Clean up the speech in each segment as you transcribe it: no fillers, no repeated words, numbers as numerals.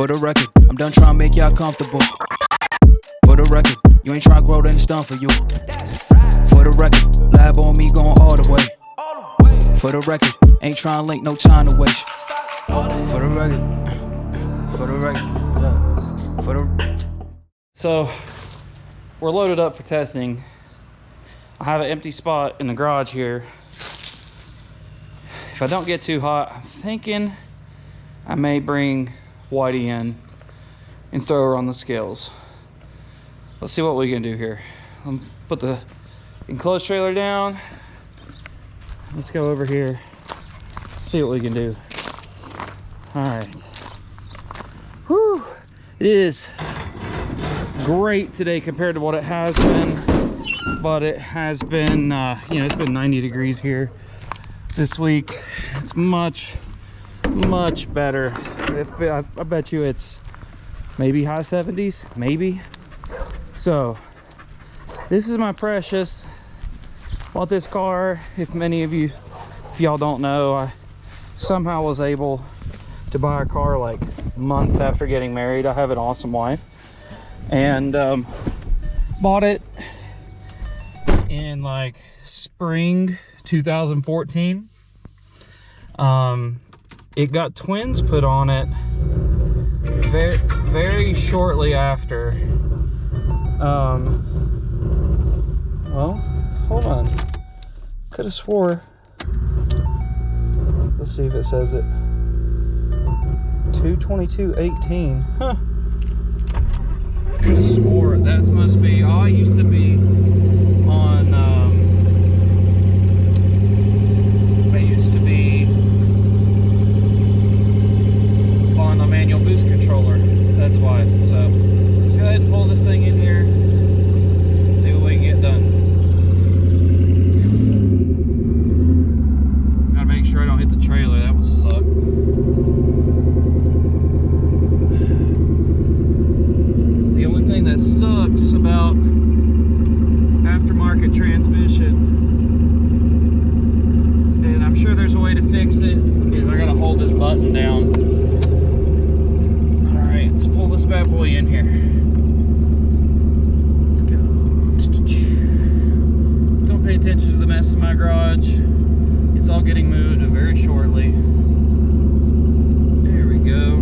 For the record, I'm done trying to make y'all comfortable. For the record, you ain't trying to grow, then it's done for you. For the record, lab on me going all the way. For the record, ain't trying to link, no time to waste. For the record, yeah. For the. So, we're loaded up for testing. I have an empty spot in the garage here. If I don't get too hot, I'm thinking I may bring Whitey in and throw her on the scales. Let's see what we can do here. Put the enclosed trailer down. Let's go over here, see what we can do. All right. Whew. It is great today compared to what it has been, but it has been, it's been 90 degrees here this week. It's much better. I bet you it's maybe high 70s, maybe. So this is my precious. Bought this car. If y'all don't know, I somehow was able to buy a car like months after getting married. I have an awesome wife, and bought it in like spring 2014. It got twins put on it very shortly after. Well, hold on. Could have swore. Let's see if it says it. 2/22/18. Huh. Could have swore that must be. Oh, I used to be on. I used to be on the manual boost controller. That's why. So let's go ahead and pull this thing in here. See what we can get done. Gotta make sure I don't hit the trailer. That would suck. The only thing that sucks about aftermarket transmission, and I'm sure there's a way to fix it, is I gotta hold this button down. All right, let's pull this bad boy in here. Let's go. Don't pay attention to the mess in my garage. It's all getting moved very shortly. There we go.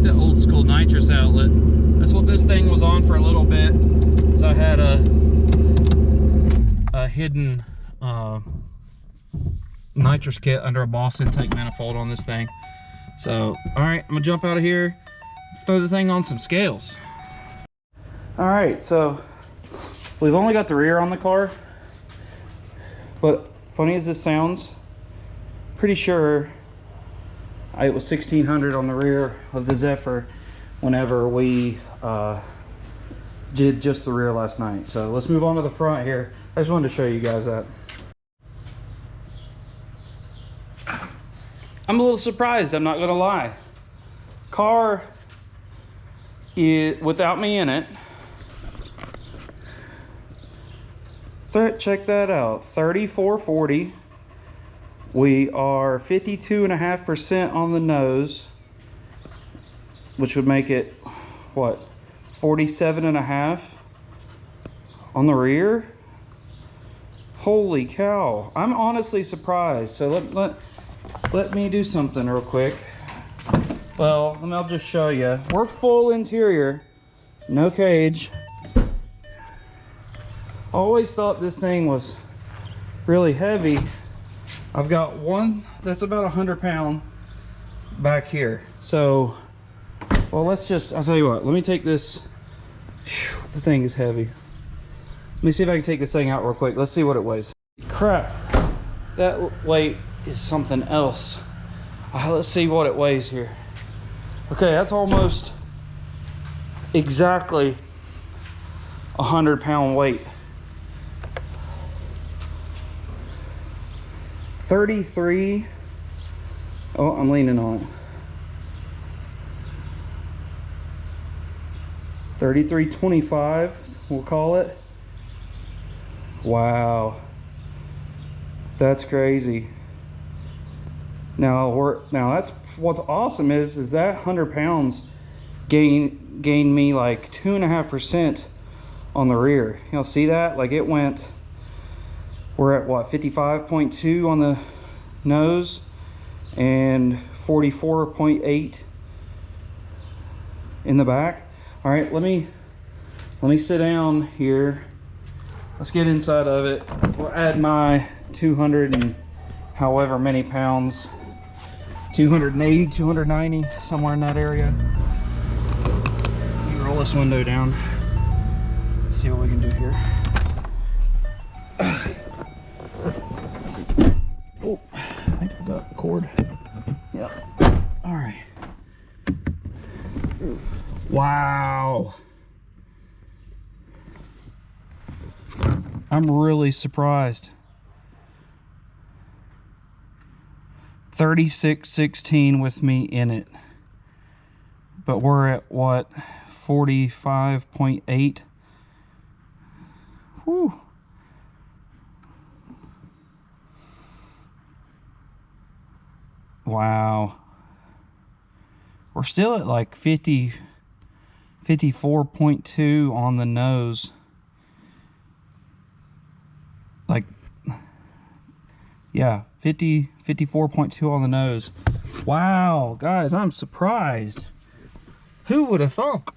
The old school nitrous outlet. That's what this thing was on for a little bit. So I had a hidden nitrous kit under a Boss intake manifold on this thing. So, all right, I'm gonna jump out of here, throw the thing on some scales. All right, so we've only got the rear on the car, but funny as this sounds, pretty sure it was 1600 on the rear of the Zephyr whenever we did just the rear last night. So let's move on to the front here. I just wanted to show you guys that. I'm a little surprised, I'm not gonna lie. Car, without me in it, check that out, 3440. We are 52.5% on the nose, which would make it, what, 47.5 on the rear? Holy cow, I'm honestly surprised. So let me do something real quick. Well, I'll just show you. We're full interior, no cage. Always thought this thing was really heavy. I've got one that's about 100 pound back here. So, well, I'll tell you what, let me take this. Whew, the thing is heavy. Let me see if I can take this thing out real quick. Let's see what it weighs. Crap, that weight is something else. Let's see what it weighs here. Okay, that's almost exactly 100 pound weight. 33. Oh, I'm leaning on it. 33.25, we'll call it. Wow, that's crazy. Now that's what's awesome is that 100 pounds gained me like 2.5% on the rear. You'll see that, like it went, we're at what, 55.2 on the nose and 44.8 in the back. All right, let me sit down here. Let's get inside of it. We'll add my 200 and however many pounds, 280, 290, somewhere in that area. Let me roll this window down, see what we can do here. Oh, I think I got the cord. Yep. All right. Wow. I'm really surprised. 3616 with me in it. But we're at what? 45.8. Whew. Wow. We're still at like 54.2 on the nose. Like, yeah, 54.2 on the nose. Wow, guys, I'm surprised. Who would have thunk?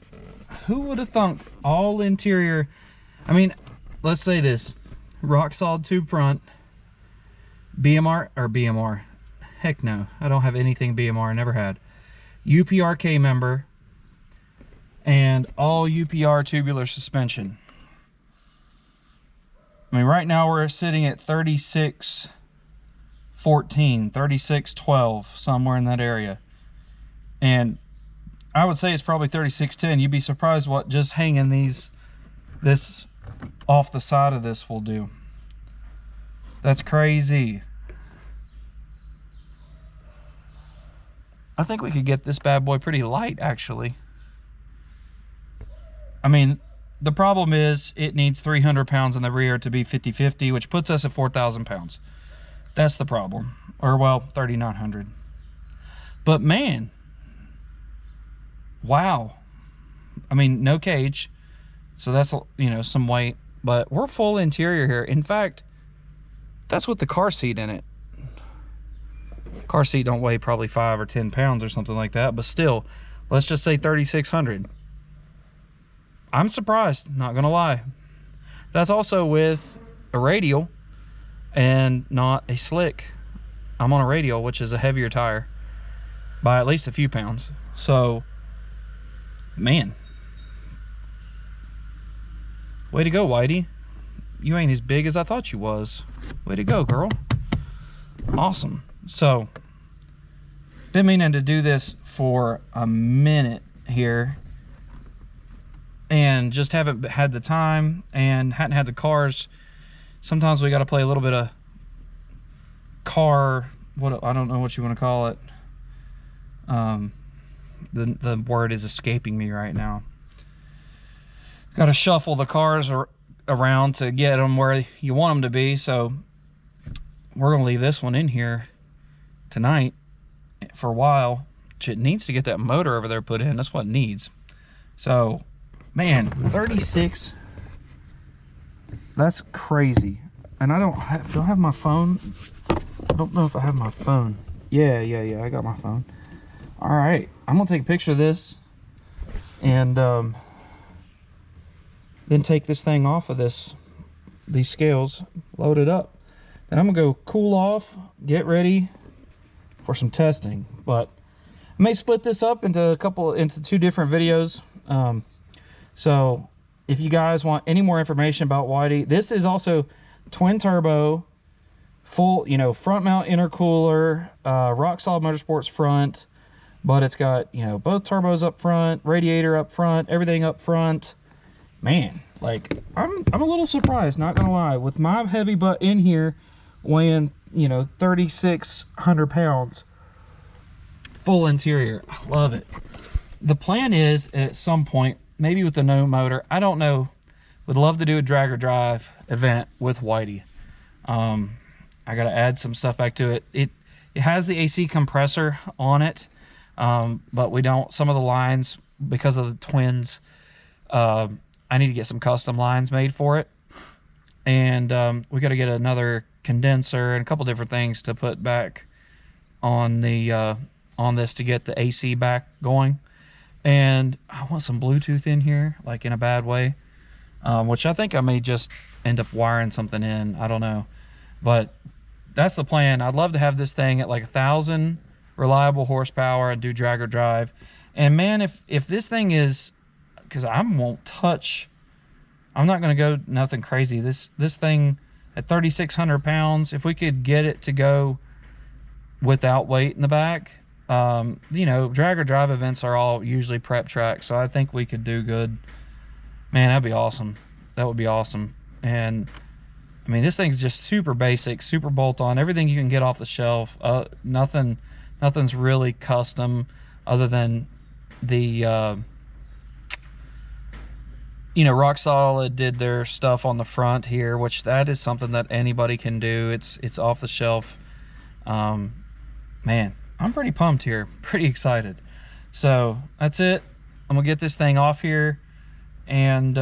Who would have thunk? All interior. I mean, let's say this. Rock solid tube front. BMR. Heck no, I don't have anything BMR, never had. UPRK member. And all UPR tubular suspension. I mean, right now we're sitting at 3614, 3612, somewhere in that area. And I would say it's probably 3610. You'd be surprised what just hanging this off the side of this will do. That's crazy. I think we could get this bad boy pretty light, actually. I mean, the problem is it needs 300 pounds in the rear to be 50-50, which puts us at 4,000 pounds. That's the problem. Or, well, 3,900. But, man. Wow. I mean, no cage. So that's, you know, some weight. But we're full interior here. In fact, that's with the car seat in it. Car seat don't weigh probably 5 or 10 pounds or something like that. But still, let's just say 3,600. I'm surprised, not gonna lie. That's also with a radial and not a slick. I'm on a radial, which is a heavier tire by at least a few pounds. So, man. Way to go, Whitey. You ain't as big as I thought you was. Way to go, girl. Awesome. So, been meaning to do this for a minute here. And just haven't had the time and hadn't had the cars. Sometimes we got to play a little bit of car, what, I don't know what you want to call it. The word is escaping me right now. Got to shuffle the cars around to get them where you want them to be. So we're going to leave this one in here tonight for a while. It needs to get that motor over there put in. That's what it needs. So, man, 36. That's crazy. And do I have my phone? I don't know if I have my phone. Yeah, I got my phone. All right, I'm gonna take a picture of this and then take this thing off of these scales, load it up. Then I'm gonna go cool off, get ready for some testing. But I may split this up into two different videos. So if you guys want any more information about Whitey, this is also twin turbo, full, front mount intercooler, rock solid motorsports front, but it's got, both turbos up front, radiator up front, everything up front. Man, like I'm a little surprised, not gonna lie, with my heavy butt in here weighing, 3,600 pounds, full interior. I love it. The plan is at some point, maybe with the no motor, I don't know, would love to do a drag or drive event with Whitey. I gotta add some stuff back to it. It has the AC compressor on it, but we don't. Some of the lines, because of the twins, I need to get some custom lines made for it, and we got to get another condenser and a couple different things to put back on the on this to get the AC back going. And I want some Bluetooth in here, like in a bad way, which I think I may just end up wiring something in. I don't know, but that's the plan. I'd love to have this thing at like 1,000 reliable horsepower and do drag or drive. And man, if this thing is, because I won't touch, I'm not going to go nothing crazy. This thing at 3,600 pounds, if we could get it to go without weight in the back, you know, drag or drive events are all usually prep tracks, so I think we could do good. Man, that'd be awesome. That would be awesome. And I mean, this thing's just super basic, super bolt-on, everything you can get off the shelf. Nothing's really custom other than the you know, Rock Solid did their stuff on the front here, which that is something that anybody can do. It's off the shelf. Man, I'm pretty pumped here, pretty excited. So that's it. I'm gonna get this thing off here, and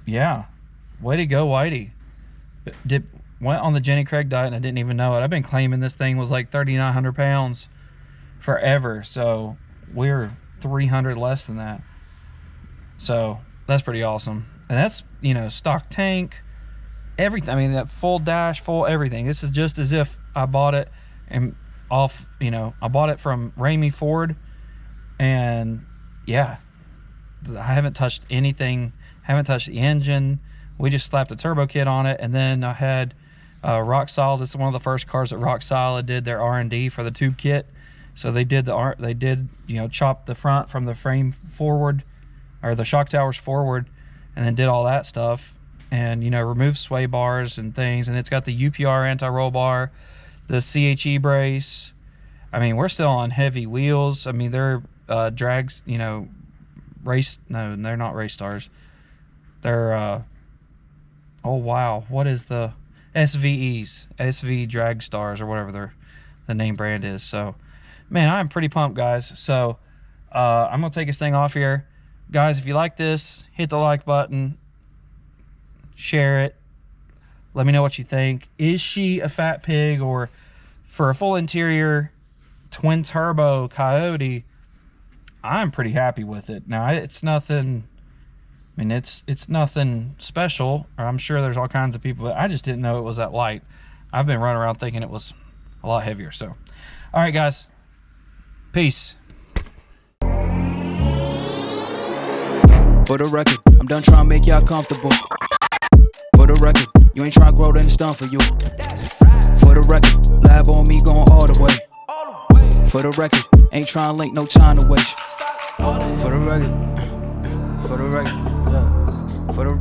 yeah, way to go, Whitey. Went on the Jenny Craig diet and I didn't even know it. I've been claiming this thing was like 3,900 pounds forever, so we're 300 less than that. So that's pretty awesome. And that's, you know, stock tank, everything. I mean, that full dash, full everything. This is just as if I bought it and off, you know, I bought it from Ramey Ford, and yeah, I haven't touched anything, haven't touched the engine. We just slapped a turbo kit on it, and then I had Rock Solid. This is one of the first cars that Rock Solid did their R&D for the tube kit. So they did you know, chop the front from the frame forward, or the shock towers forward, and then did all that stuff, and, you know, removed sway bars and things. And it's got the UPR anti-roll bar, the CHE brace. I mean, we're still on heavy wheels. I mean, they're drags, you know, no, they're not race stars. They're oh wow, what is the SVEs, SV drag stars, or whatever the name brand is. So man, I'm pretty pumped, guys. So I'm gonna take this thing off here. Guys, if you like this, hit the like button, share it, let me know what you think. Is she a fat pig? Or for a full interior twin turbo Coyote, I'm pretty happy with it. Now, it's nothing, I mean, it's nothing special. I'm sure there's all kinds of people, but I just didn't know it was that light. I've been running around thinking it was a lot heavier. So, all right, guys, peace. For the record, I'm done trying to make y'all comfortable. For the record, you ain't trying to grow, then it's done for you. For the record, lab on me going all the way. For the record, ain't trying to link, no time to waste. For the record, yeah. For the